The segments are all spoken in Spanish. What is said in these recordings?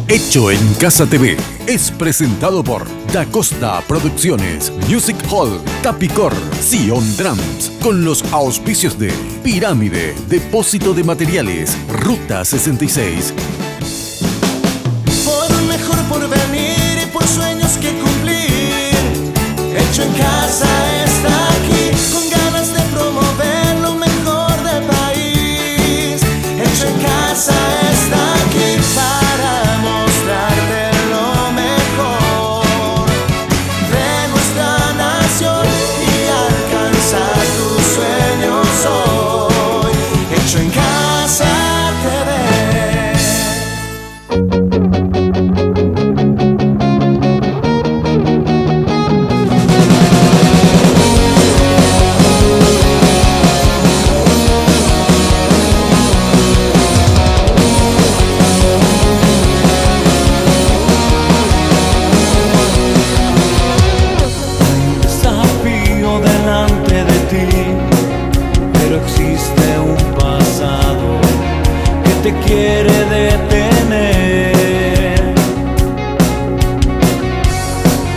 Hecho en Casa TV es presentado por Da Costa Producciones, Music Hall, Tapicor, Sion Drums, con los auspicios de Pirámide, Depósito de Materiales, Ruta 66. Por un mejor porvenir y por sueños que cumplir, Hecho en Casa está aquí, con ganas de promover lo mejor del país. Hecho en Casa está aquí para mostrarte lo mejor de nuestra nación y alcanzar tus sueños hoy. Hecho en Casa TV. Desafío delante de ti, pero existe un pasado que te quiere detener.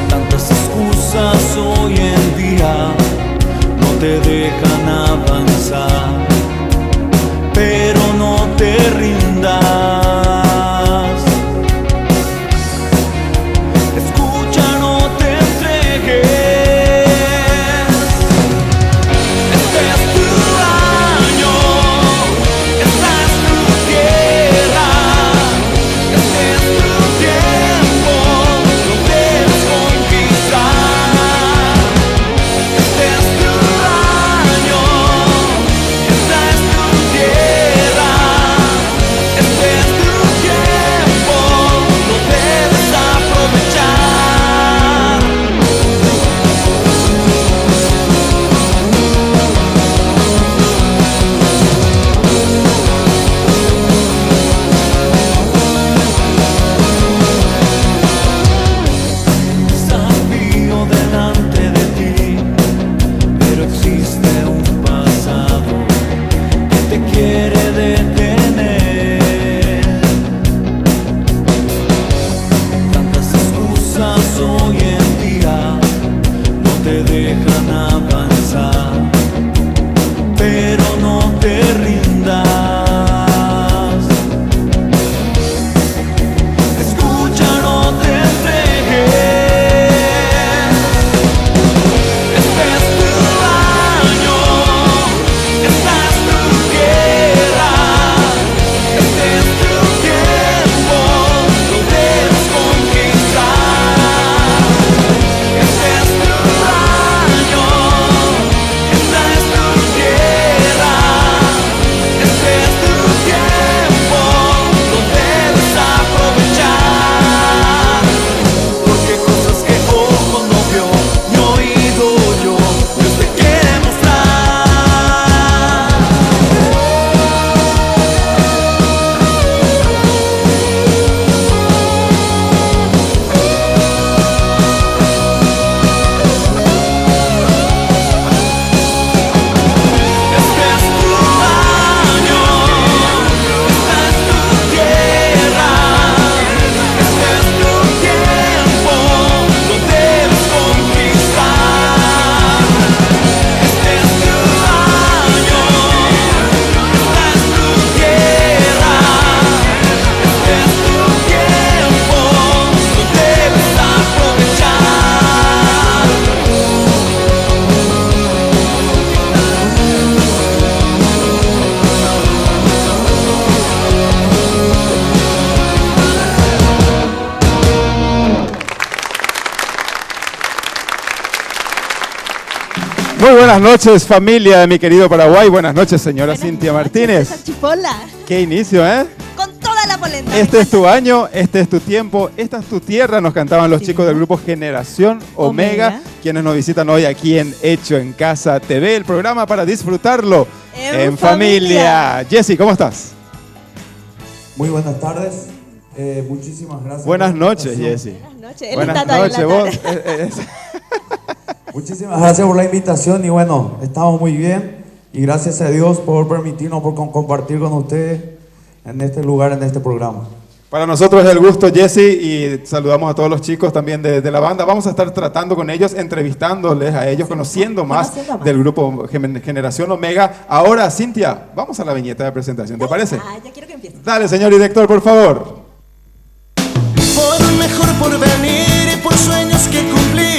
Tantas excusas hoy en día no te dejan avanzar, pero no te rindas. Escucha, no te entregues. Este es tu año, esta es tu tierra, este es tu tiempo, lo debes conquistar. Este es tu año, esta es tu tierra, este es tu tiempo, lo debes aprovechar. Desafío delante de ti, pero existe un pasado que te quiere detener. Tantas excusas hoy en día no te dejan avanzar, pero no te rindas. Escucha, no te entregues. Este es tu año, esta es tu tierra, este es tu tiempo, lo debes conquistar. Este es tu año, esta es tu tierra, este es tu tiempo, lo debes aprovechar. Porque cosas que ojo no vio, ni oído yo, Dios te quiere mostrar. Este es tu año, esta es tu tierra, este es tu tiempo, lo debes conquistar. Este es tu año, esta es tu tierra, este es tu tiempo, lo debes aprovechar. Muy buenas noches, familia de mi querido Paraguay. Buenas noches, señora Cintia Martínez. Chipola, Qué inicio, ¿eh? con toda la polenta. Este es tu año, este es tu tiempo, esta es tu tierra, nos cantaban los chicos del grupo Generación Omega, quienes nos visitan hoy aquí en Hecho en Casa TV, el programa para disfrutarlo en familia. Jessy, ¿cómo estás? Muy buenas tardes, muchísimas gracias. Buenas por la noches, invitación. Jessy. Buenas noches. Él Buenas está todavía en noches, la vos. tarde. Muchísimas gracias por la invitación y bueno, estamos muy bien y gracias a Dios por permitirnos por compartir con ustedes en este lugar, en este programa. Para nosotros es el gusto, Jesse, y saludamos a todos los chicos también de la banda. Vamos a estar tratando con ellos, entrevistándoles a ellos, conociendo más del grupo Generación Omega. Ahora, Cintia, vamos a la viñeta de presentación, ¿te parece? Ya quiero que empiece. Dale, señor director, por favor. Por un mejor porvenir y por sueños que cumplir.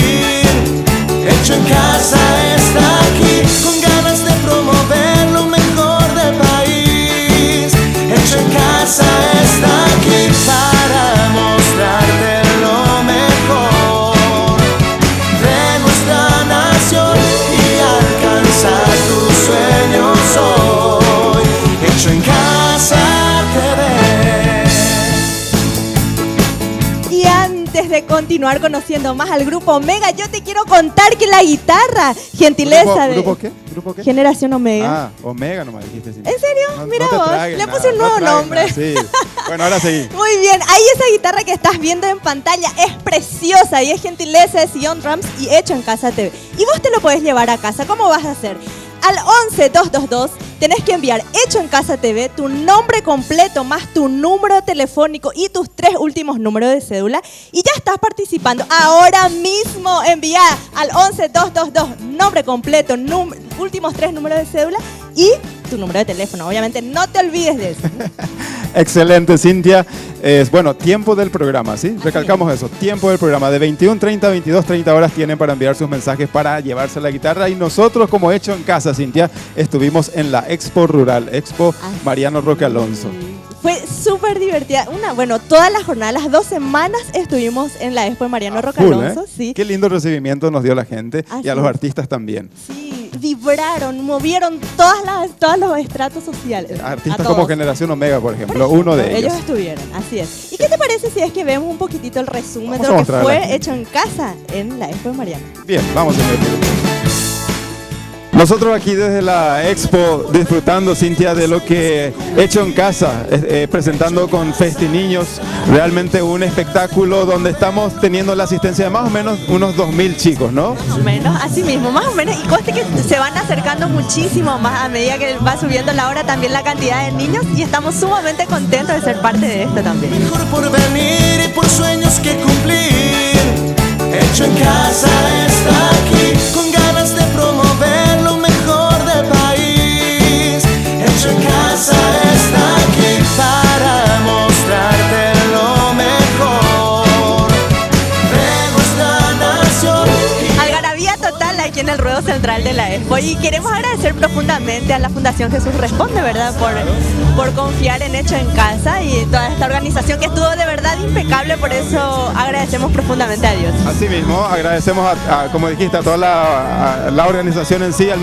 Hecho en casa está aquí, con ganas de promover lo mejor del país. Hecho en casa está aquí para mostrarte lo mejor de nuestra nación y alcanzar tus sueños hoy. Hecho en casa TV. Y antes de continuar conociendo más al grupo Omega, yo te quiero contar que la guitarra, gentileza de... ¿Grupo qué? ¿Grupo qué? Generación Omega. Ah, Omega nomás dijiste. Sí. ¿En serio? No, Mira no te vos, tragues le nada, puse un no nuevo tragues nombre. nada, sí. Bueno, ahora sí. Muy bien, ahí esa guitarra que estás viendo en pantalla es preciosa y es gentileza de Sion Drums y hecho en Casa TV. Y vos te lo podés llevar a casa. ¿Cómo vas a hacer? Al 11222 tenés que enviar hecho en Casa TV tu nombre completo más tu número telefónico y tus 3 últimos números de cédula y ya estás participando. Ahora mismo envía al 11222 nombre completo, últimos 3 números de cédula y tu número de teléfono. Obviamente no te olvides de eso. Excelente, Cintia. Bueno, tiempo del programa, ¿sí? Recalcamos eso, tiempo del programa. De 21:30 a 22:30 horas tienen para enviar sus mensajes para llevarse la guitarra. Y nosotros, como hecho en casa, Cintia, estuvimos en la Expo Rural, Expo Mariano Roque Alonso. Fue súper divertida. Toda la jornada, las 2 semanas estuvimos en la Expo de Mariano Roque Alonso. Sí. Qué lindo recibimiento nos dio la gente y a los artistas también. Sí, vibraron, movieron todos los estratos sociales. Artistas como Generación Omega, por ejemplo, uno de ellos. Ellos estuvieron, así es. ¿Y qué te parece si es que vemos un poquitito el resumen Vamos de a lo que mostrarla. fue hecho en casa en la Expo de Mariano? Bien, vamos a ver. Nosotros aquí desde la Expo disfrutando, Cintia, de lo que he hecho en casa, presentando con Festi Niños, realmente un espectáculo donde estamos teniendo la asistencia de más o menos unos 2.000 chicos, ¿no? Más o menos, así mismo, más o menos. Y conste que se van acercando muchísimo más a medida que va subiendo la hora también la cantidad de niños y estamos sumamente contentos de ser parte de esto también. Mejor porvenir y por sueños que cumplir. Hecho en casa está aquí, con ganas de promover lo mejor del país. Hecho en casa está aquí para mostrarte lo mejor de nuestra nación. Algarabía total aquí en el ruedo central de la Expo y queremos agradecer profundamente a la Fundación Jesús Responde, ¿verdad? Por confiar en Hecho en Casa y toda esta organización que estuvo de verdad impecable, por eso agradecemos profundamente a Dios. Así mismo, agradecemos como dijiste, a toda la organización en sí, a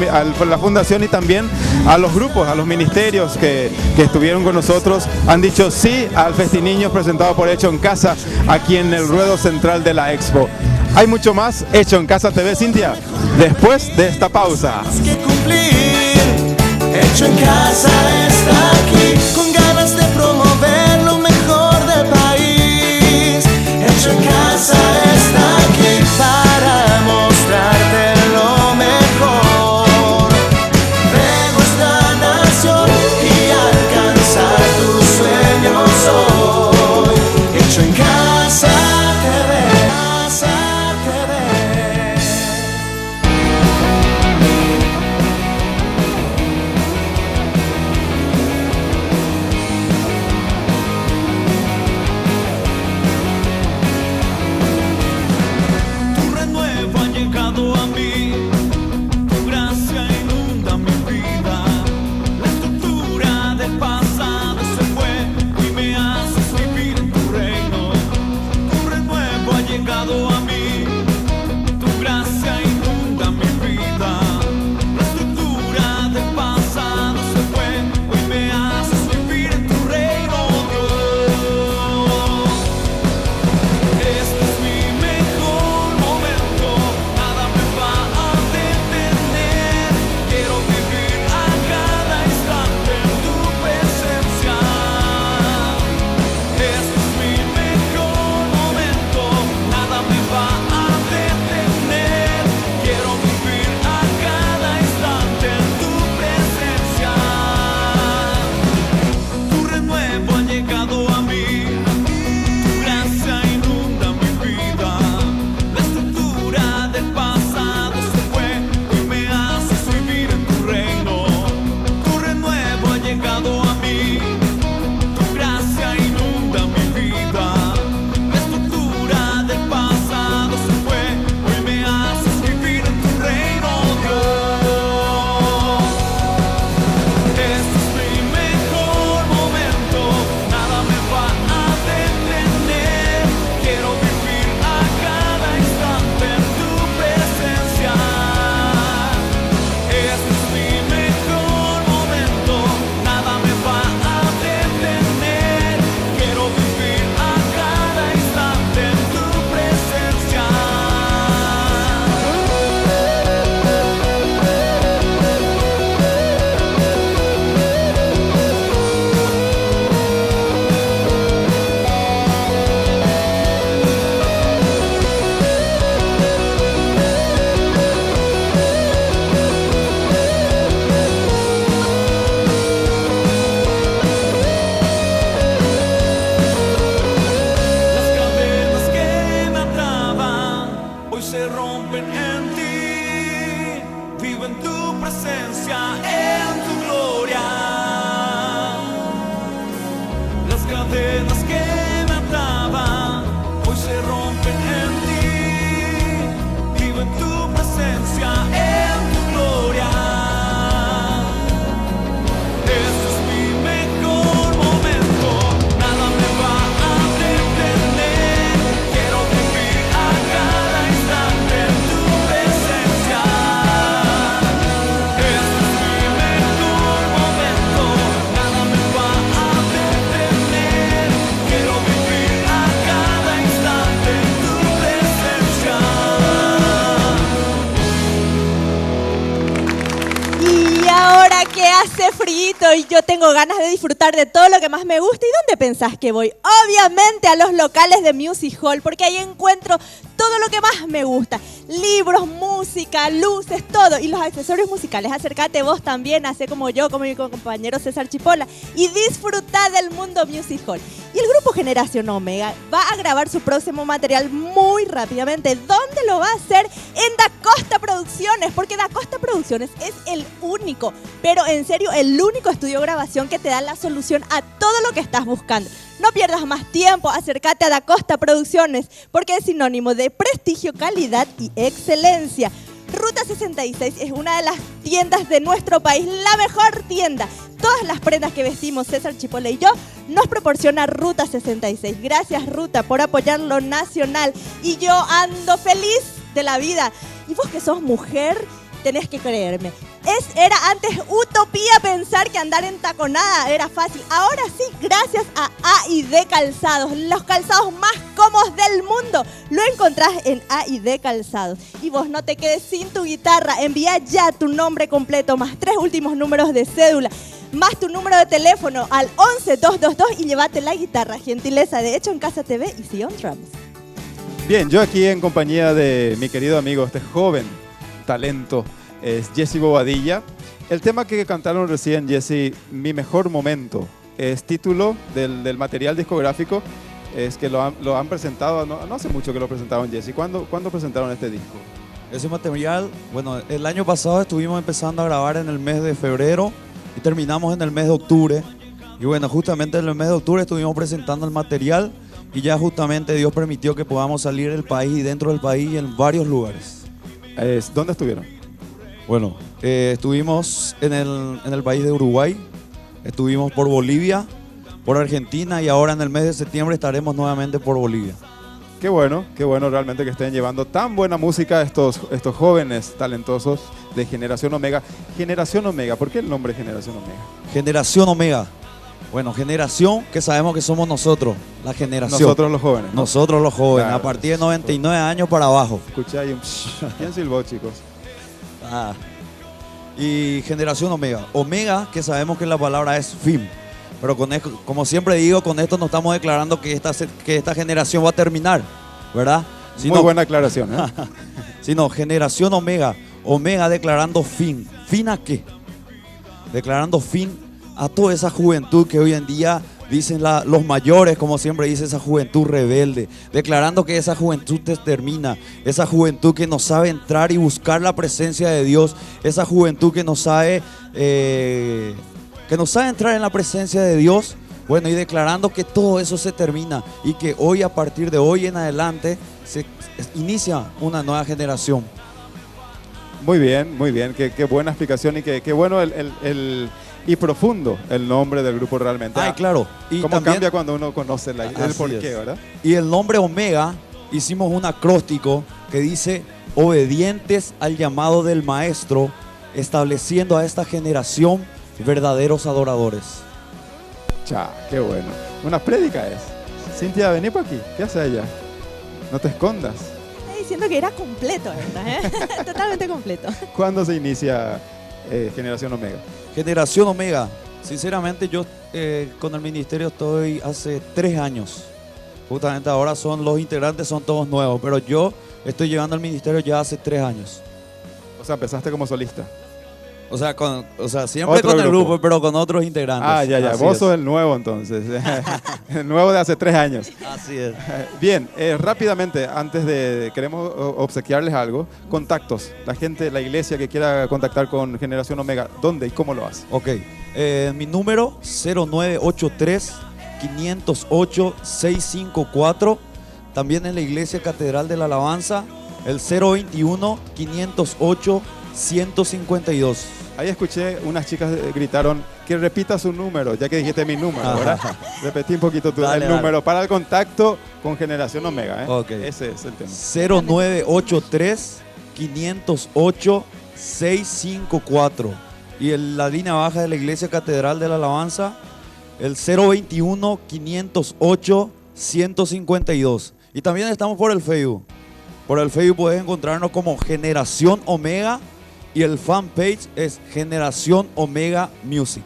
la fundación y también a los grupos, a los ministerios que estuvieron con nosotros. Han dicho sí al Festi Niños presentado por Hecho en Casa aquí en el ruedo central de la Expo. Hay mucho más Hecho en Casa TV, Cintia, después de esta pausa. Que cumplir. Hecho en casa está aquí, con ganas de promover lo mejor del país. Hecho en casa está aquí para mostrarte lo mejor de nuestra nación y alcanzar tus sueños hoy. Hecho en casa TV, Casa TV. presencia en tu gloria. Este es mi mejor momento, nada me va a detener. Quiero vivir a cada instante en tu presencia. Este es mi mejor momento, nada me va a detener. Quiero vivir a cada instante en tu presencia. Y ahora que hace frío y yo tengo ganas de disfrutar de todo lo que más me gusta, ¿y dónde pensás que voy? Obviamente a los locales de Music Hall, porque ahí encuentro todo lo que más me gusta. Libros, música, luces, todo. Y los accesorios musicales. Acércate vos también, hacé como yo, como mi compañero César Chipola, y disfruta del mundo Music Hall. Y el grupo Generación Omega va a grabar su próximo material muy rápidamente. ¿Dónde lo va a hacer? En Da Costa Producciones, porque Da Costa Producciones es el único, pero en serio, el único estudio de grabación que te da la solución a todo lo que estás buscando. No pierdas más tiempo, acércate a Da Costa Producciones, porque es sinónimo de prestigio, calidad y excelencia. Ruta 66 es una de las tiendas de nuestro país, la mejor tienda. Todas las prendas que vestimos, César Chipola y yo, nos proporciona Ruta 66. Gracias, Ruta, por apoyar lo nacional. Y yo ando feliz de la vida. Y vos que sos mujer, tenés que creerme. Era antes utopía pensar que andar en taconada era fácil. Ahora sí, gracias a A&D Calzados, los calzados más cómodos del mundo. Lo encontrás en A&D Calzados. Y vos no te quedes sin tu guitarra. Envía ya tu nombre completo, más 3 últimos números de cédula, más tu número de teléfono al 11222 y llévate la guitarra. Gentileza de Hecho en Casa TV y Sion Drums. Bien, yo aquí en compañía de mi querido amigo, este joven talento, es Jesse Bobadilla. El tema que cantaron recién, Jesse, Mi Mejor Momento, es título del material discográfico, es que lo han presentado, no hace mucho que lo presentaron, Jesse. ¿Cuándo presentaron este disco? Ese material, bueno, el año pasado estuvimos empezando a grabar en el mes de febrero y terminamos en el mes de octubre. Y bueno, justamente en el mes de octubre estuvimos presentando el material y ya justamente Dios permitió que podamos salir del país y dentro del país y en varios lugares. ¿Dónde estuvieron? Bueno, estuvimos en el país de Uruguay, estuvimos por Bolivia, por Argentina y ahora en el mes de septiembre estaremos nuevamente por Bolivia. Qué bueno realmente que estén llevando tan buena música estos jóvenes talentosos de Generación Omega. Generación Omega, ¿por qué el nombre Generación Omega? Generación Omega. Bueno, generación que sabemos que somos nosotros, la generación. Nosotros los jóvenes, ¿no? Nosotros los jóvenes, Claro. a partir de 99 años para abajo. Escuché ahí un ¿Quién silbó, chicos? Y generación Omega. Omega, que sabemos que la palabra es fin. Pero con esto, como siempre digo, con esto no estamos declarando que esta generación va a terminar, ¿verdad? Muy buena aclaración, ¿eh? Sino generación Omega. Omega declarando fin. ¿Fin a qué? Declarando fin a toda esa juventud que hoy en día dicen los mayores, como siempre dice, esa juventud rebelde, declarando que esa juventud termina, esa juventud que no sabe entrar y buscar la presencia de Dios, esa juventud que no sabe entrar en la presencia de Dios, bueno, y declarando que todo eso se termina y que hoy, a partir de hoy en adelante, se inicia una nueva generación. Muy bien, qué buena explicación y qué bueno y profundo el nombre del grupo realmente. Ay, claro. Y ¿Cómo también cambia cuando uno conoce el porqué, verdad? Y el nombre Omega, hicimos un acróstico que dice: obedientes al llamado del Maestro, estableciendo a esta generación verdaderos adoradores. Qué bueno. Una prédica es. Cintia, vení para aquí. ¿Qué hace ella? No te escondas. Estoy diciendo que era completo, ¿verdad? Totalmente completo. ¿Cuándo se inicia Generación Omega? Generación Omega, sinceramente yo con el ministerio estoy hace 3 años. Justamente ahora los integrantes son todos nuevos, pero yo estoy llegando al ministerio ya hace 3 años. O sea, empezaste como solista. O sea, siempre Otro con el grupo. grupo, pero con otros integrantes. Ya. Así Vos es. sos el nuevo entonces. El nuevo de hace 3 años. Así es. Bien, rápidamente, queremos obsequiarles algo. Contactos. La gente, la iglesia que quiera contactar con Generación Omega, ¿dónde y cómo lo hace? Ok. Mi número 0983-508-654. También en la Iglesia Catedral de la Alabanza. el 021 508 152. Ahí escuché unas chicas gritaron que repita su número, ya que dijiste mi número, ¿verdad? Repetí un poquito Dale, el número para el contacto con Generación Omega, ¿eh? Ok. Ese es el tema. 0983 508 654. Y la línea baja de la Iglesia Catedral de la Alabanza, el 021 508 152. Y también estamos por el Facebook. Por el Facebook puedes encontrarnos como Generación Omega y el fanpage es Generación Omega Music.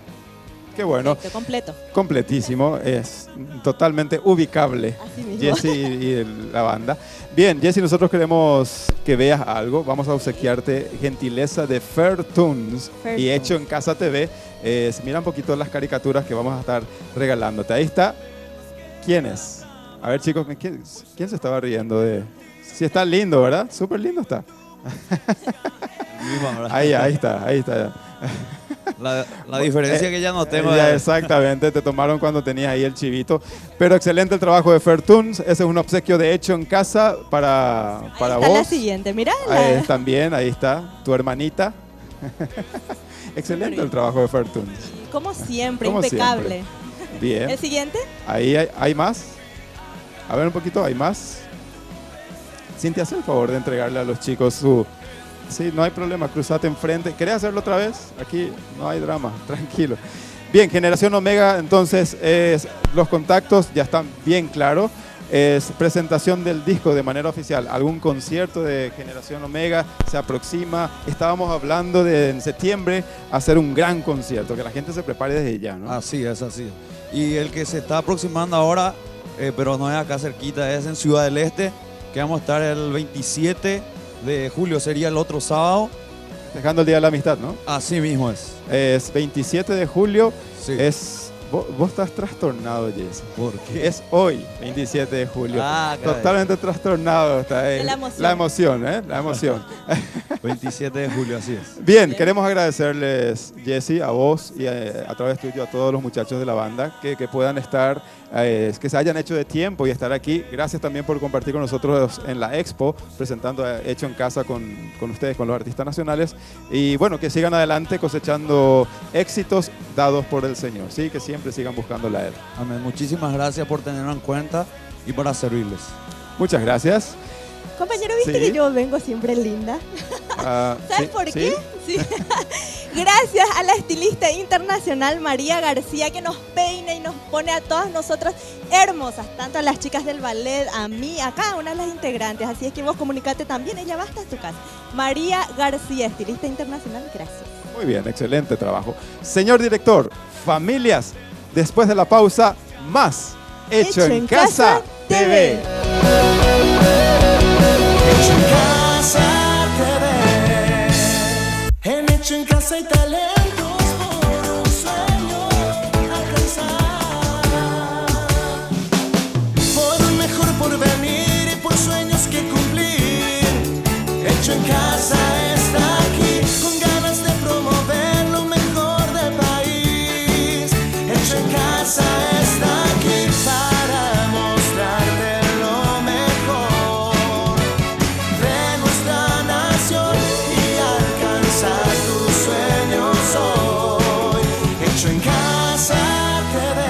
Qué bueno. Completo. Completísimo, es totalmente ubicable, Así mismo. Jessy y la banda. Bien, Jessy, nosotros queremos que veas algo. Vamos a obsequiarte gentileza de Fair Tunes y Hecho en Casa TV. Mira un poquito las caricaturas que vamos a estar regalándote. Ahí está. ¿Quién es? A ver, chicos, ¿quién se estaba riendo de...? Sí, está lindo, ¿verdad? Súper lindo está. Ahí está. La diferencia que ya no tengo. Ya, exactamente, te tomaron cuando tenías ahí el chivito. Pero excelente el trabajo de Fair Tunes. Ese es un obsequio de Hecho en Casa para Ahí vos. está la siguiente, mirá. También, ahí está, tu hermanita. Excelente el trabajo de Fair Tunes. Como siempre, Como impecable. siempre. Bien. ¿El siguiente? Ahí hay más. A ver un poquito, ¿hay más? Cintia, haz el favor de entregarle a los chicos su... Sí, no hay problema, cruzate enfrente. ¿Querés hacerlo otra vez? Aquí no hay drama, tranquilo. Bien, Generación Omega, entonces los contactos ya están bien claros. Es presentación del disco de manera oficial. Algún concierto de Generación Omega se aproxima. Estábamos hablando de en septiembre hacer un gran concierto, que la gente se prepare desde ya, ¿no? Así es, así es. Y el que se está aproximando ahora, pero no es acá cerquita, es en Ciudad del Este, que vamos a estar el 27 de julio, sería el otro sábado. Dejando el Día de la Amistad, ¿no? Así mismo es. Es 27 de julio. Sí. Vos estás trastornado, Jessy. ¿Por qué? Es hoy, 27 de julio. Ah, caray. Totalmente trastornado está. La emoción. La emoción, ¿eh? La emoción. 27 de julio, así es. Bien, queremos agradecerles, Jessy, a vos y a través tuyo a todos los muchachos de la banda que puedan estar, que se hayan hecho de tiempo y estar aquí. Gracias también por compartir con nosotros en la Expo, presentando Hecho en Casa con ustedes, con los artistas nacionales. Y bueno, que sigan adelante cosechando éxitos dados por el Señor, ¿sí? Que siempre sigan buscándola a Él. Amén. Muchísimas gracias por tenerlo en cuenta y para servirles. Muchas gracias. Compañero, ¿viste Sí. que yo vengo siempre linda? ¿Sabes Sí, por sí. qué? Sí. Gracias a la estilista internacional María García, que nos peina y nos pone a todas nosotras hermosas, tanto a las chicas del ballet, a mí, a cada una de las integrantes. Así es que vos comunicate también, ella va hasta tu casa. María García, estilista internacional, gracias. Muy bien, excelente trabajo. Señor director, familias, después de la pausa, más Hecho en Casa TV. Hecho en Casa TV. En Hecho en Casa hay talentos por un sueño alcanzar. Por un mejor porvenir y por sueños que cumplir. Hecho en Casa está aquí, con ganas de promover lo mejor del país. Hecho en Casa está aquí para mostrarte lo mejor de nuestra nación y alcanzar tus sueños hoy. Hecho en Casa TV.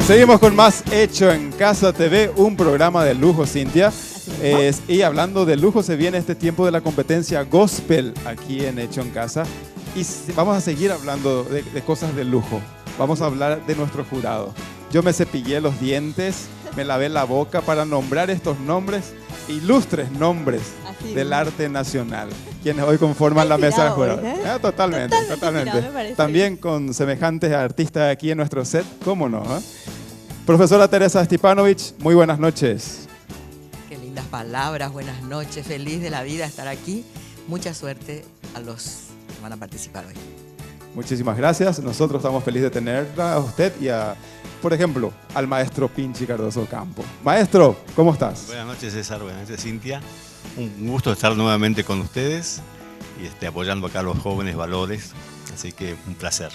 Seguimos con más Hecho en Casa TV, un programa de lujo, Cintia. Y hablando de lujo, se viene este tiempo de la competencia gospel aquí en Hecho en Casa. Y vamos a seguir hablando de cosas de lujo. Vamos a hablar de nuestro jurado. Yo me cepillé los dientes, me lavé la boca para nombrar estos nombres, ilustres nombres Así del mismo. arte nacional, quienes hoy conforman la mesa de Inspirado jurados. hoy, ¿eh? Totalmente. Totalmente inspirado, me parece. También con semejantes artistas aquí en nuestro set, ¿cómo no? Profesora Teresa Stipanovich, muy buenas noches. Qué lindas palabras, buenas noches, feliz de la vida estar aquí. Mucha suerte a los que van a participar hoy. Muchísimas gracias. Nosotros estamos felices de tenerla a usted y a, por ejemplo, al maestro Pinchi Cardoso Campo. Maestro, ¿cómo estás? Buenas noches, César. Buenas noches, Cintia. Un gusto estar nuevamente con ustedes y apoyando acá los jóvenes valores. Así que un placer.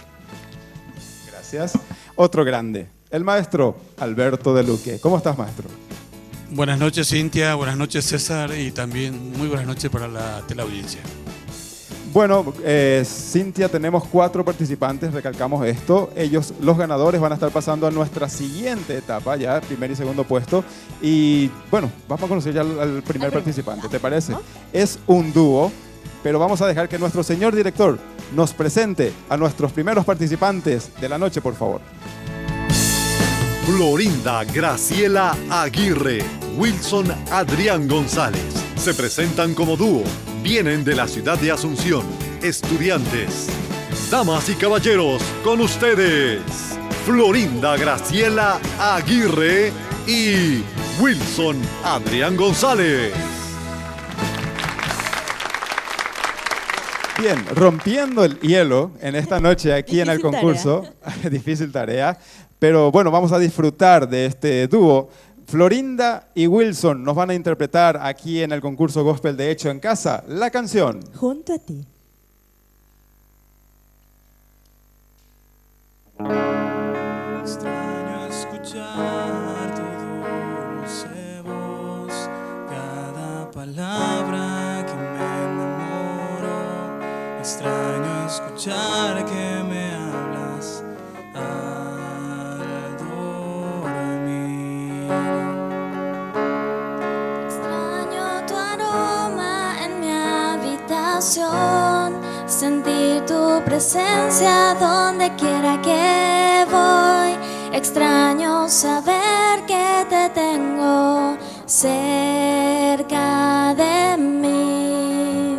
Gracias. Otro grande, el maestro Alberto de Luque. ¿Cómo estás, maestro? Buenas noches, Cintia. Buenas noches, César. Y también muy buenas noches para la teleaudiencia. Bueno, Cintia, tenemos 4 participantes, recalcamos esto. Ellos, los ganadores, van a estar pasando a nuestra siguiente etapa, ya, primer y segundo puesto. Y bueno, vamos a conocer ya al primer participante, ¿te parece? Es un dúo, pero vamos a dejar que nuestro señor director nos presente a nuestros primeros participantes de la noche, por favor. Florinda Graciela Aguirre, Wilson Adrián González. Se presentan como dúo. Vienen de la ciudad de Asunción. Estudiantes. Damas y caballeros, con ustedes, Florinda Graciela Aguirre y Wilson Adrián González. Bien, rompiendo el hielo en esta noche aquí en el concurso. Difícil tarea. Pero bueno, vamos a disfrutar de este dúo. Florinda y Wilson nos van a interpretar aquí en el concurso Gospel de Hecho en Casa la canción Junto a ti. Extraño escuchar tu dulce voz, cada palabra que me enamoro. Extraño escuchar que me hablas al dormir. Extraño tu aroma en mi habitación, sentir tu presencia donde quiera que voy. Extraño saber que te tengo cerca de mí.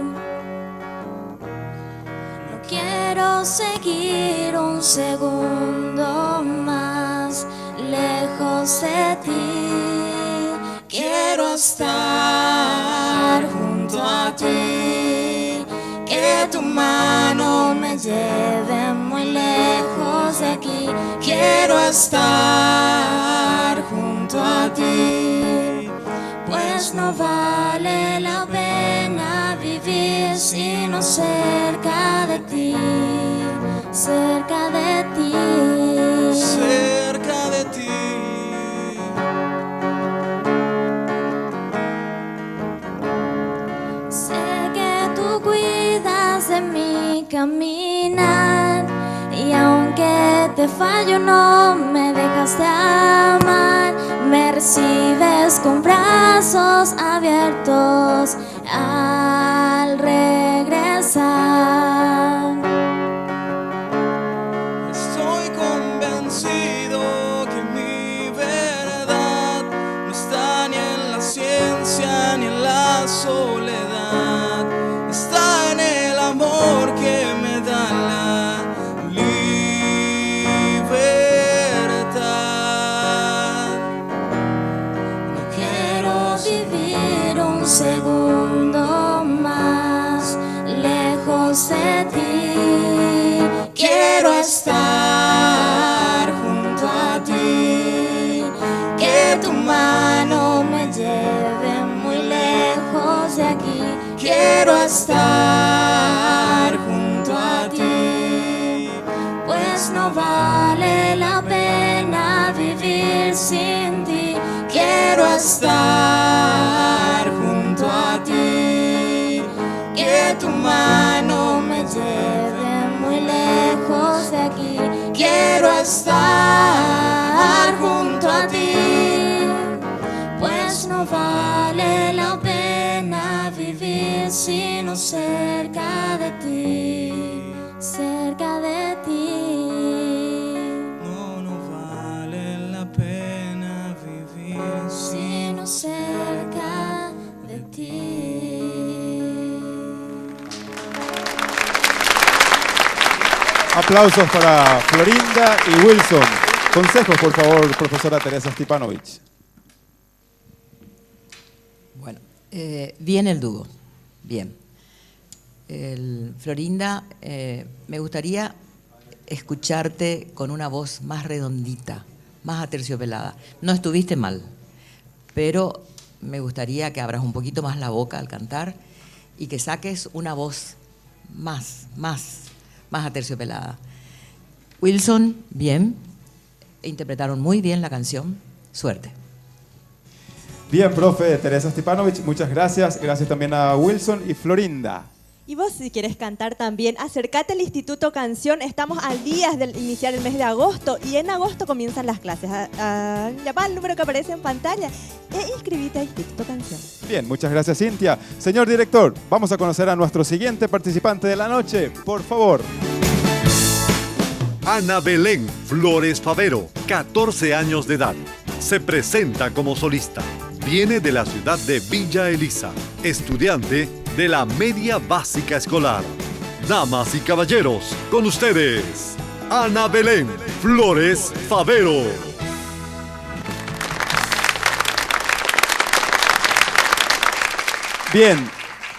No quiero seguir un segundo más lejos de ti. Quiero estar junto a ti. Que tu mano me lleve muy lejos de aquí. Quiero estar junto a ti, pues no vale la pena vivir sino cerca de ti, cerca de ti, cerca de ti. Sé que tú cuidas de mi caminar y aunque te fallo no me dejas de amar. Me recibes con brazos abiertos al regresar. Estoy convencido que mi verdad no está ni en la ciencia ni en la soledad. Está en el amor que me da la libertad. No quiero vivir un segundo más lejos de ti. Quiero estar junto a ti. Que tu mano me lleve muy lejos de aquí. Quiero estar junto a ti, pues no vale la pena vivir sin ti. Quiero estar junto a ti. Que tu mano me lleve muy lejos de aquí. Quiero estar junto a ti, pues no vale la pena vivir sino cerca de ti, cerca de ti. No, no vale la pena vivir sino cerca de ti. Aplausos para Florinda y Wilson. Consejos, por favor, profesora Teresa Stipanovich. Bueno, bien el dúo, bien. Florinda, me gustaría escucharte con una voz más redondita, más aterciopelada. No estuviste mal, pero me gustaría que abras un poquito más la boca al cantar y que saques una voz más aterciopelada. Wilson, bien. interpretaron muy bien la canción. Suerte. Bien, profe Teresa Stipanovich, muchas gracias. Gracias también a Wilson y Florinda. Y vos, si quieres cantar también, acércate al Instituto Canción. Estamos al día de iniciar el mes de agosto y en agosto comienzan las clases. Llama al número que aparece en pantalla e inscribite al Instituto Canción. Bien, muchas gracias, Cintia. Señor director, vamos a conocer a nuestro siguiente participante de la noche. Por favor. Ana Belén Flores Favero, 14 años de edad. Se presenta como solista. Viene de la ciudad de Villa Elisa. Estudiante de la media básica escolar. Damas y caballeros, con ustedes, Ana Belén Flores Favero. Bien,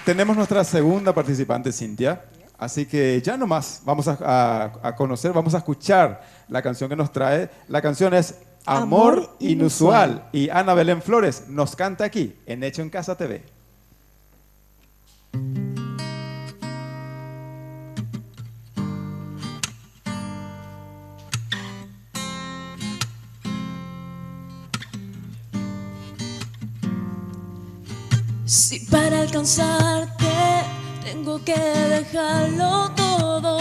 tenemos nuestra segunda participante, Cintia. Así que ya nomás vamos a conocer, vamos a escuchar la canción que nos trae. La canción es Amor Inusual. Y Ana Belén Flores nos canta aquí, en Hecho en Casa TV. Si para alcanzarte tengo que dejarlo todo,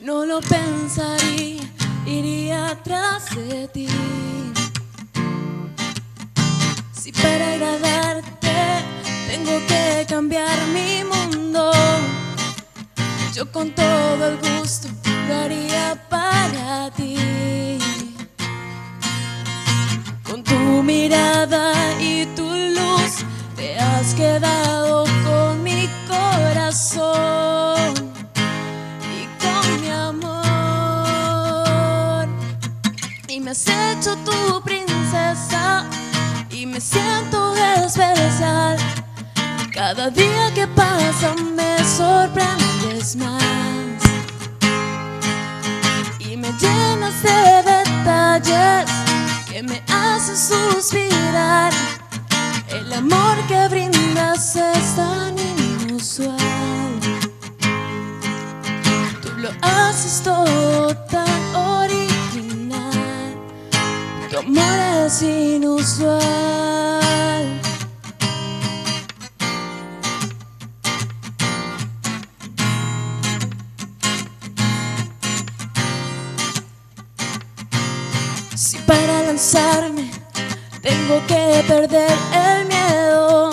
no lo pensaría, iría tras de ti. Si para agradarte tengo que cambiar mi mundo, yo con todo el gusto lo haría para ti. Con tu mirada y tu luz te has quedado con mi corazón y con mi amor. Y me has hecho tu princesa y me siento especial. Cada día que pasa me sorprendes más y me llenas de detalles que me hacen suspirar. El amor que brindas es tan inusual. Tú lo haces todo tan original. Tu amor es inusual. Si para lanzarme tengo que perder el miedo,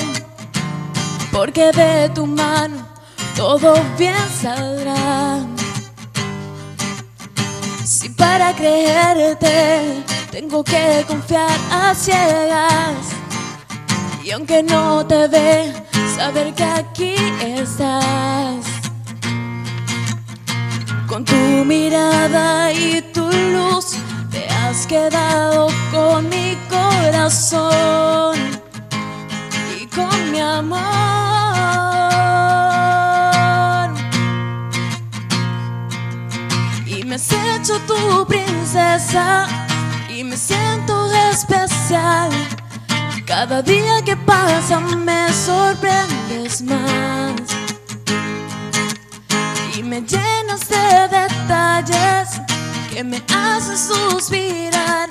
porque de tu mano todo bien saldrá. Si para creerte tengo que confiar a ciegas, y aunque no te ve, saber que aquí estás. Con tu mirada y tu luz te has quedado con mi corazón y con mi amor. Y me has hecho tu princesa y me siento especial. Cada día que pasa me sorprendes más y me llenas de detalles que me hacen suspirar.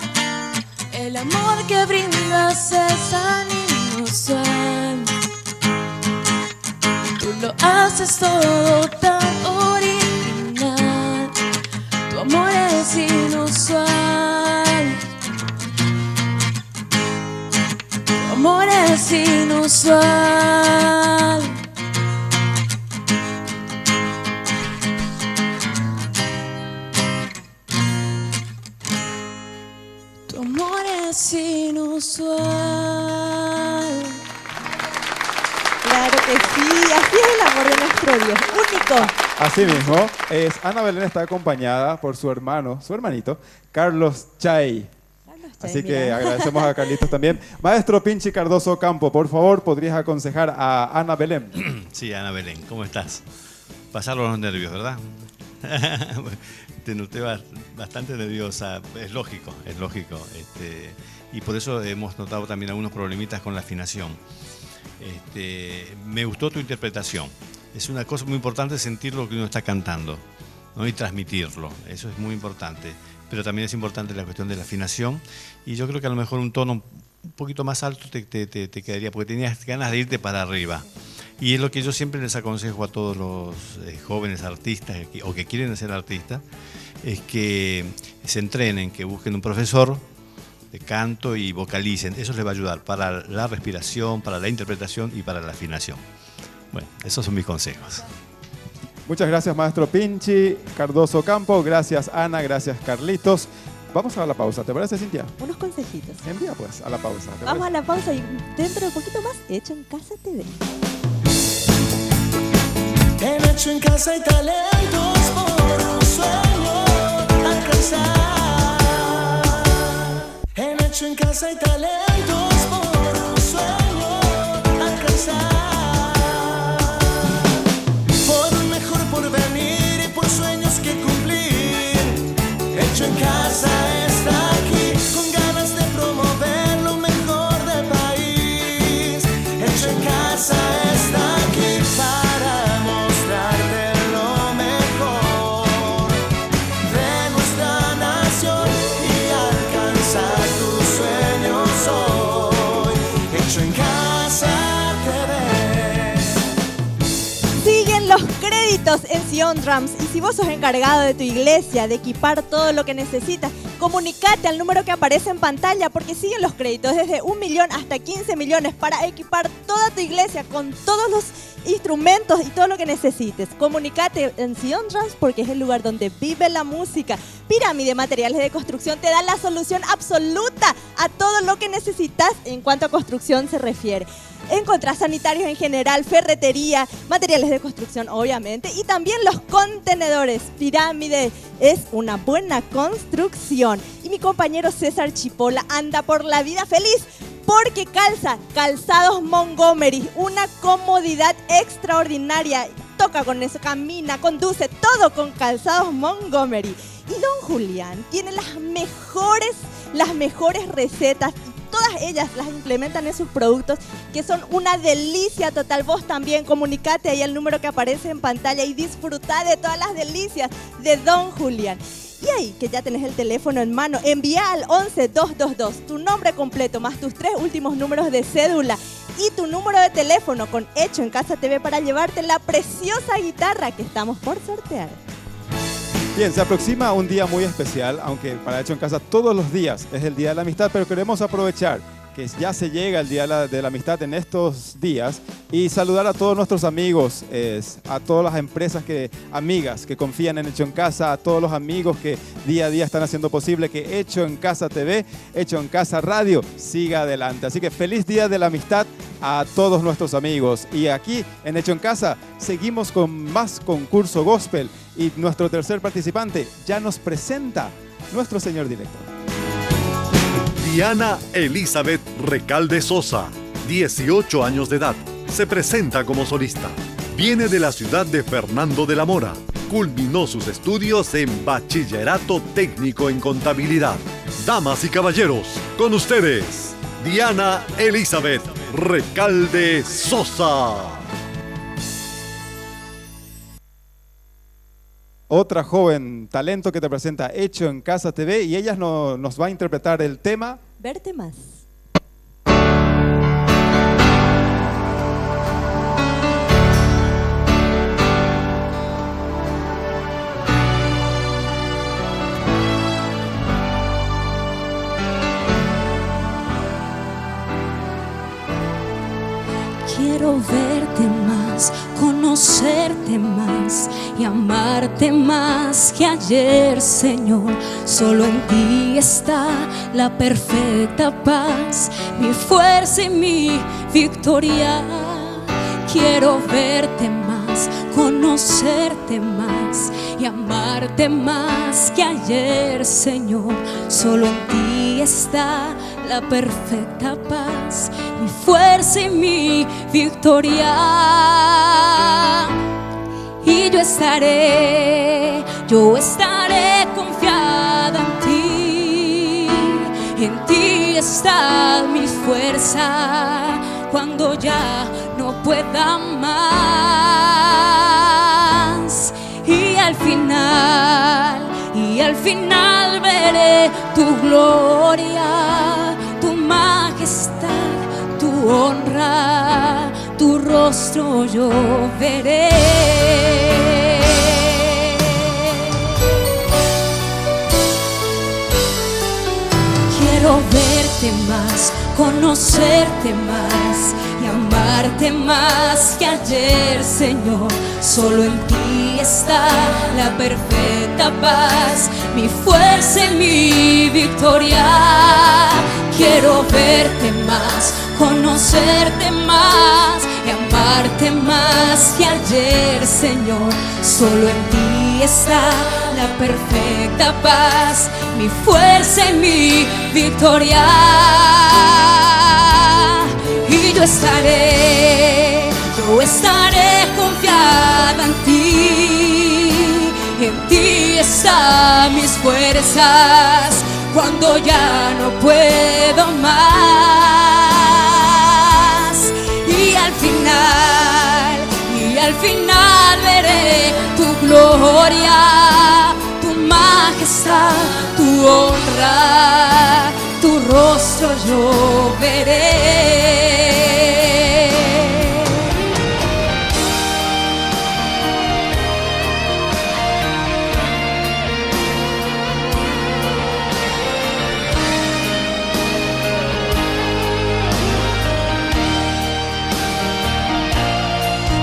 El amor que brindas es tan inusual. Tú lo haces todo tan original. Tu amor es inusual. Tu amor es inusual. Tu amor es inusual. Claro que sí, así es el amor de nuestro Dios, único. Así mismo, Ana Belén está acompañada por su hermanito, Carlos Chay. Así que agradecemos a Carlitos también. Maestro Pinchi Cardoso Campo, por favor, ¿podrías aconsejar a Ana Belén? Sí, Ana Belén, ¿cómo estás? Pasaron los nervios, ¿verdad? Te noté bastante nerviosa, es lógico. Y por eso hemos notado también algunos problemitas con la afinación. Me gustó tu interpretación. Es una cosa muy importante sentir lo que uno está cantando. ¿no? Y transmitirlo. Eso es muy importante. Pero también es importante la cuestión de la afinación, y yo creo que a lo mejor un tono un poquito más alto te quedaría, porque tenías ganas de irte para arriba. Y es lo que yo siempre les aconsejo a todos los jóvenes artistas o que quieren ser artistas, es que se entrenen, que busquen un profesor de canto y vocalicen. Eso les va a ayudar para la respiración, para la interpretación y para la afinación. Bueno, esos son mis consejos. Muchas gracias, maestro Pinchi, Cardoso Campo. Gracias, Ana. Gracias, Carlitos. Vamos a la pausa. ¿Te parece, Cintia? Unos consejitos. Envía pues a la pausa. Vamos a la pausa y dentro de poquito más, Hecho en Casa TV. En Hecho en Casa hay talentos por un sueño alcanzar. En Hecho en Casa hay talentos por un sueño alcanzar. Hecho en Casa está aquí, con ganas de promover lo mejor del país. Hecho en Casa está aquí para mostrarte lo mejor de nuestra nación y alcanzar tus sueños hoy. Hecho en Casa TV. Siguen los créditos en Sion Drums, y si vos sos encargado de tu iglesia, de equipar todo lo que necesitas, comunicate al número que aparece en pantalla, porque siguen los créditos desde 1 millón hasta 15 millones para equipar toda tu iglesia con todos los instrumentos y todo lo que necesites. Comunicate en Sion Drums, porque es el lugar donde vive la música. Pirámide Materiales de Construcción te da la solución absoluta a todo lo que necesitas en cuanto a construcción se refiere. Encontrás sanitarios en general, ferretería, materiales de construcción obviamente, y también los contenedores. Pirámide es una buena construcción. Y mi compañero César Chipola anda por la vida feliz porque calza Calzados Montgomery, una comodidad extraordinaria. Toca con eso, camina, conduce, todo con Calzados Montgomery. Y don Julián tiene las mejores recetas, y todas ellas las implementan en sus productos, que son una delicia total. Vos también comunicate ahí al número que aparece en pantalla y disfruta de todas las delicias de don Julián. Y ahí que ya tenés el teléfono en mano, envía al 11222 tu nombre completo más tus 3 últimos números de cédula y tu número de teléfono con Hecho en Casa TV para llevarte la preciosa guitarra que estamos por sortear. Bien, se aproxima un día muy especial, aunque para Hecho en Casa todos los días es el Día de la Amistad, pero queremos aprovechar que ya se llega el Día de la Amistad en estos días y saludar a todos nuestros amigos, a todas las empresas amigas que confían en Hecho en Casa, a todos los amigos que día a día están haciendo posible que Hecho en Casa TV, Hecho en Casa Radio siga adelante. Así que feliz Día de la Amistad a todos nuestros amigos. Y aquí en Hecho en Casa seguimos con más concurso gospel y nuestro tercer participante ya nos presenta nuestro señor director. Diana Elizabeth Recalde Sosa, 18 años de edad, se presenta como solista. Viene de la ciudad de Fernando de la Mora. Culminó sus estudios en Bachillerato Técnico en Contabilidad. Damas y caballeros, con ustedes, Diana Elizabeth Recalde Sosa. Otra joven talento que te presenta Hecho en Casa TV, y ella nos va a interpretar el tema Verte Más. Quiero verte más, conocerte más y amarte más que ayer, Señor. Solo en ti está la perfecta paz, mi fuerza y mi victoria. Quiero verte más, conocerte más y amarte más que ayer, Señor. Solo en ti está la perfecta paz, mi fuerza y mi victoria. Y yo estaré confiada en ti está mi fuerza cuando ya no pueda más. Y al al final veré tu gloria, tu majestad, tu honra, tu rostro yo veré. Quiero verte más, conocerte más y amarte más que ayer, Señor. Solo en ti está la perfecta paz, mi fuerza y mi victoria. Quiero verte más, conocerte más y amarte más que ayer, Señor. Solo en ti está la perfecta paz, mi fuerza y mi victoria. Y yo estaré confiada en ti están mis fuerzas cuando ya no puedo más. Y al final veré tu gloria, tu majestad, tu honra, tu rostro yo veré.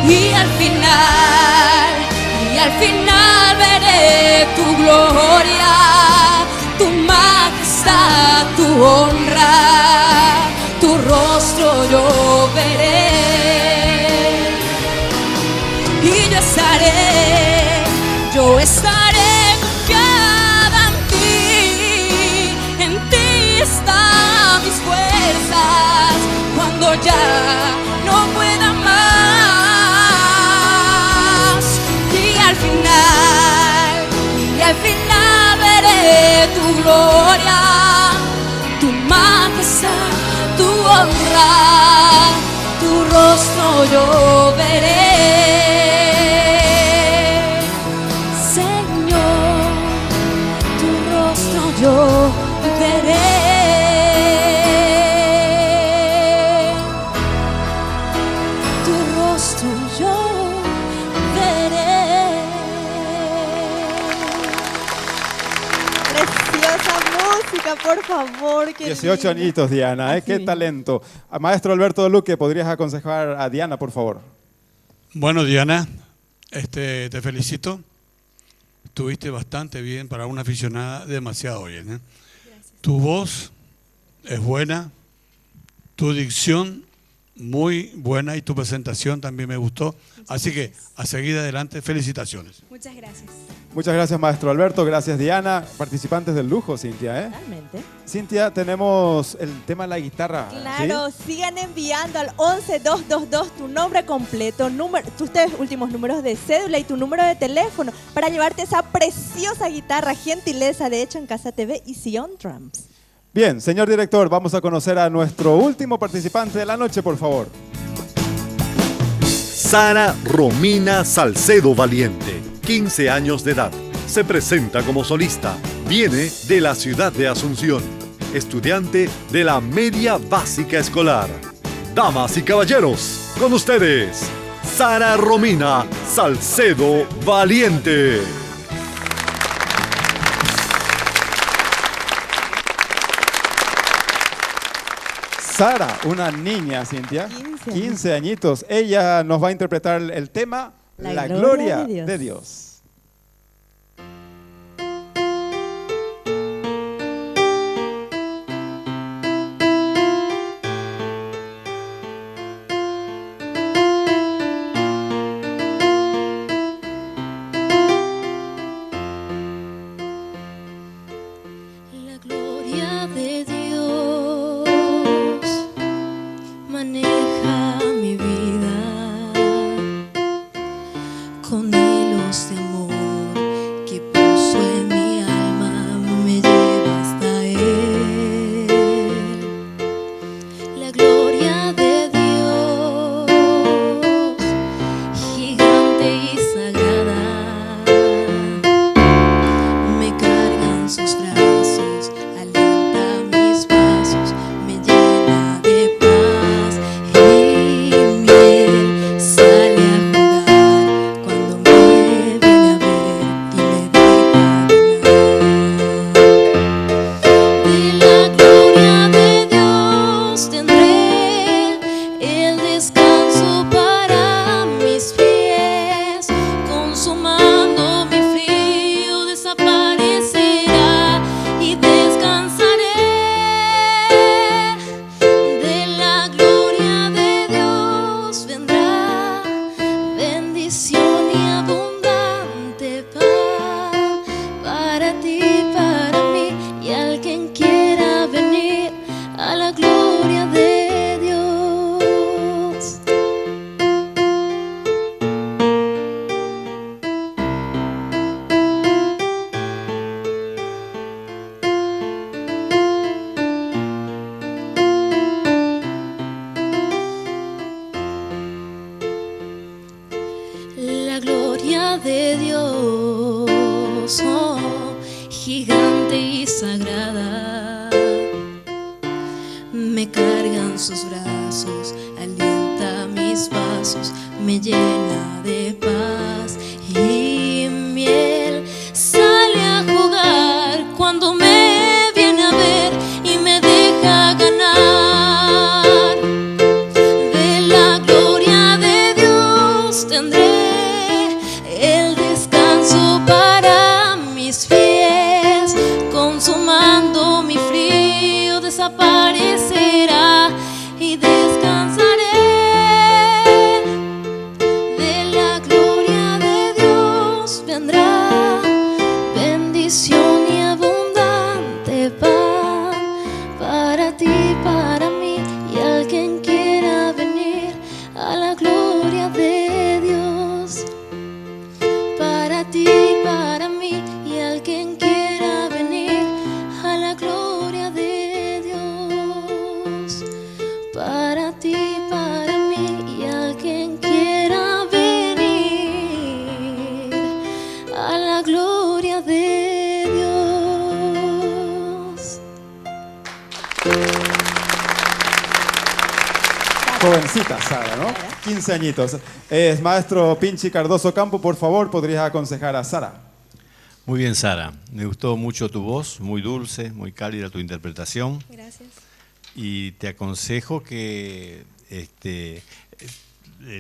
Y al final veré tu gloria, tu majestad, tu honra, tu rostro yo veré. Y yo estaré confiada en ti están mis fuerzas cuando ya no pueda más. Y al final veré tu gloria, tu majestad, tu honra, tu rostro yo veré. Señor, tu rostro yo veré. Tu rostro yo veré. Preciosa música, por favor. 18 añitos, Diana, qué talento. Maestro Alberto Luque, ¿podrías aconsejar a Diana, por favor? Bueno, Diana, te felicito. Estuviste bastante bien para una aficionada, demasiado bien. Gracias. Tu voz es buena, tu dicción muy buena y tu presentación también me gustó. Así que a seguir adelante, felicitaciones. Muchas gracias. Muchas gracias, maestro Alberto. Gracias, Diana. Participantes del lujo, Cintia. Totalmente. Cintia, tenemos el tema de la guitarra. Claro, ¿sí? Sigan enviando al 11222 tu nombre completo, tus 3 últimos números de cédula y tu número de teléfono para llevarte esa preciosa guitarra, gentileza de Hecho en Casa TV y Sion Drums. Bien, señor director, vamos a conocer a nuestro último participante de la noche, por favor. Sara Romina Salcedo Valiente, 15 años de edad. Se presenta como solista. Viene de la ciudad de Asunción. Estudiante de la media básica escolar. Damas y caballeros, con ustedes, Sara Romina Salcedo Valiente. Sara, una niña, Cintia, 15 añitos. Ella nos va a interpretar el tema La Gloria de Dios. La gloria de Dios maneja mi vida con hilos de amor que puso en mi alma, me lleva hasta Él. La gloria de Dios, gigante y sagrada, sagrada. Me cargan sus brazos, alienta mis pasos, me llena de paz y miel. Sale a jugar cuando me viene a ver y me deja ganar. De la gloria de Dios tendré el descanso para mis pies. Consumando mi frío desaparecerá y descansaré. De la gloria de Dios vendrá bendición y abundante pan para ti, para mí y al quien quiera venir a la gloria de Dios. Para ti, para mí y al quien quiera venir a la gloria de Dios. Para ti, para mí y al quien quiera venir a la gloria de Dios. Jovencita Sara, ¿no? 15 añitos. Maestro Pinchi Cardoso Campo, por favor, ¿podrías aconsejar a Sara? Muy bien, Sara. Me gustó mucho tu voz, muy dulce, muy cálida tu interpretación. Gracias. Y te aconsejo que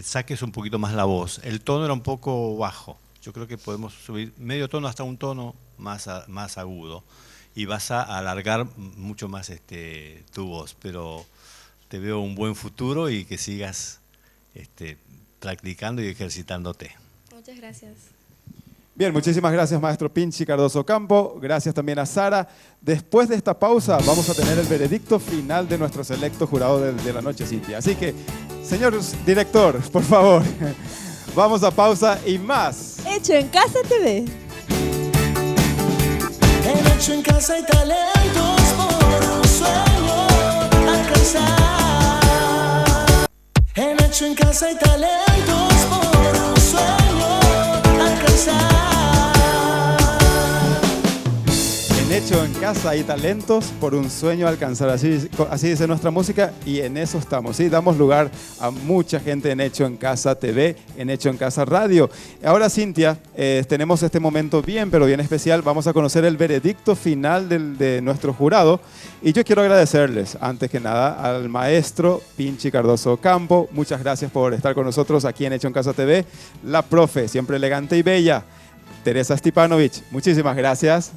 saques un poquito más la voz. El tono era un poco bajo. Yo creo que podemos subir medio tono hasta un tono más agudo. Y vas a alargar mucho más tu voz. Pero te veo un buen futuro y que sigas practicando y ejercitándote. Muchas gracias. Bien, muchísimas gracias, maestro Pinchi Cardoso Campo. Gracias también a Sara. Después de esta pausa vamos a tener el veredicto final de nuestro selecto jurado de la noche, Cintia. Así que, señor director, por favor, vamos a pausa y más. Hecho en Casa TV. En Hecho en Casa hay talentos por un sueño alcanzar. En Hecho en Casa hay talentos por un sueño alcanzar. En Hecho en Casa hay talentos por un sueño alcanzar. Así dice nuestra música y en eso estamos. ¿Sí? Damos lugar a mucha gente en Hecho en Casa TV, en Hecho en Casa Radio. Ahora, Cintia, tenemos este momento bien, pero bien especial. Vamos a conocer el veredicto final de nuestro jurado. Y yo quiero agradecerles, antes que nada, al maestro Pinchi Cardoso Campo. Muchas gracias por estar con nosotros aquí en Hecho en Casa TV. La profe, siempre elegante y bella, Teresa Stipanovich. Muchísimas gracias.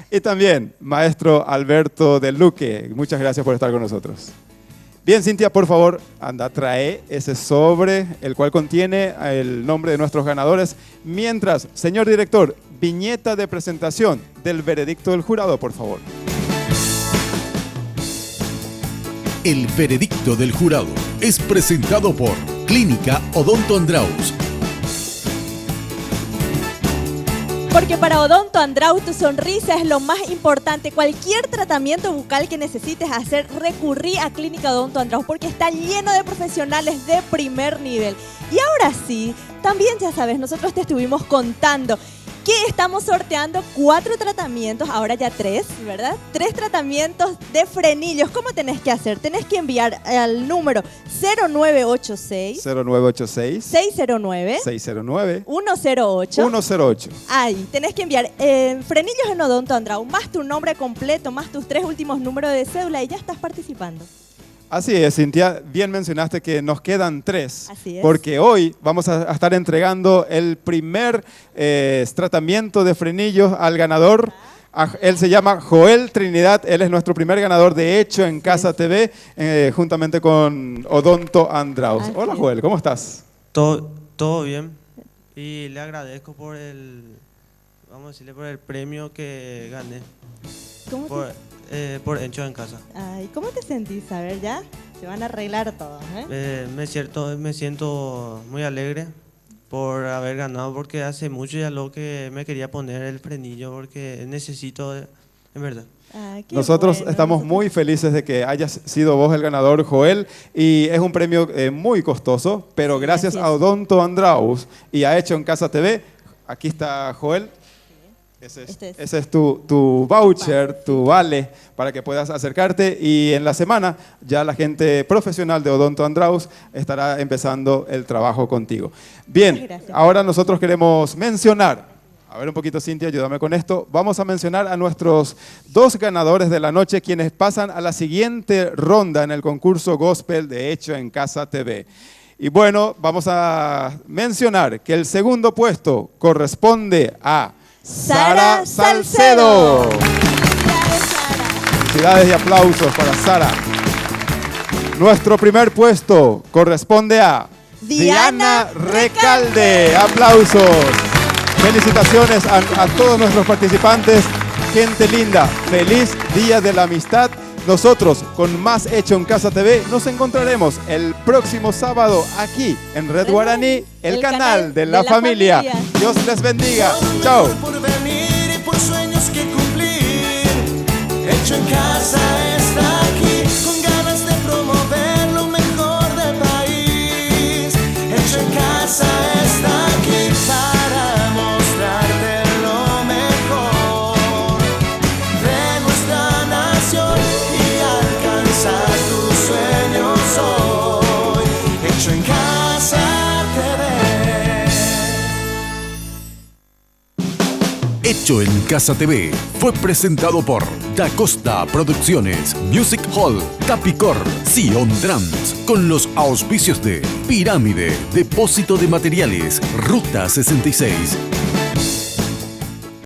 Y también, maestro Alberto Del Luque, muchas gracias por estar con nosotros. Bien, Cintia, por favor, anda, trae ese sobre, el cual contiene el nombre de nuestros ganadores. Mientras, señor director, viñeta de presentación del veredicto del jurado, por favor. El veredicto del jurado es presentado por Clínica Odonto Andraus. Porque para Odonto Andraus tu sonrisa es lo más importante. Cualquier tratamiento bucal que necesites hacer, recurrí a Clínica Odonto Andraus porque está lleno de profesionales de primer nivel. Y ahora sí, también ya sabes, nosotros te estuvimos contando que estamos sorteando 4 tratamientos, ahora ya 3, ¿verdad? 3 tratamientos de frenillos. ¿Cómo tenés que hacer? Tenés que enviar al número 0986 609 108. 108. Ahí, tenés que enviar frenillos en Odonto Andraus, más tu nombre completo, más tus 3 últimos números de cédula y ya estás participando. Así es, Cintia, bien mencionaste que nos quedan 3, Así es. porque hoy vamos a estar entregando el primer tratamiento de frenillos al ganador. Él se llama Joel Trinidad, él es nuestro primer ganador de Hecho en Casa TV, juntamente con Odonto Andraus. Hola Joel, ¿cómo estás? Todo bien y le agradezco por vamos a decirle, por el premio que gané. ¿Cómo por Hecho en Casa. Ay, ¿cómo te sentís? A ver, ya se van a arreglar todo, ¿eh? Me siento muy alegre por haber ganado, porque hace mucho ya lo que me quería poner el frenillo, porque necesito, en verdad. Nosotros estamos muy felices de que hayas sido vos el ganador, Joel, y es un premio muy costoso, pero gracias a Odonto Andraus y a Hecho en Casa TV, aquí está Joel. Ese es tu voucher, tu vale, para que puedas acercarte. Y en la semana ya la gente profesional de Odonto Andraus estará empezando el trabajo contigo. Bien, ahora nosotros queremos mencionar, a ver un poquito Cintia, ayúdame con esto. Vamos a mencionar a nuestros 2 ganadores de la noche, quienes pasan a la siguiente ronda en el concurso Gospel de Hecho en Casa TV. Y bueno, vamos a mencionar que el segundo puesto corresponde a Sara Salcedo. Felicidades y aplausos para Sara. Nuestro primer puesto corresponde a Diana Recalde. Aplausos. Felicitaciones a todos nuestros participantes. Gente linda, feliz Día de la Amistad. Nosotros, con más Hecho en Casa TV, nos encontraremos el próximo sábado aquí en Red Guaraní, el canal de la familia. Dios les bendiga. Chao. Por venir y por sueños que cumplir. Hecho en Casa está aquí, con ganas de promover lo mejor del país. Hecho en Casa está aquí para mostrarte lo mejor de nuestra nación y alcanzar tus sueños hoy. Hecho en Casa TV. Hecho en Casa TV fue presentado por Da Costa Producciones, Music Hall, Tapicor, Sion Drums, con los auspicios de Pirámide, Depósito de Materiales, Ruta 66,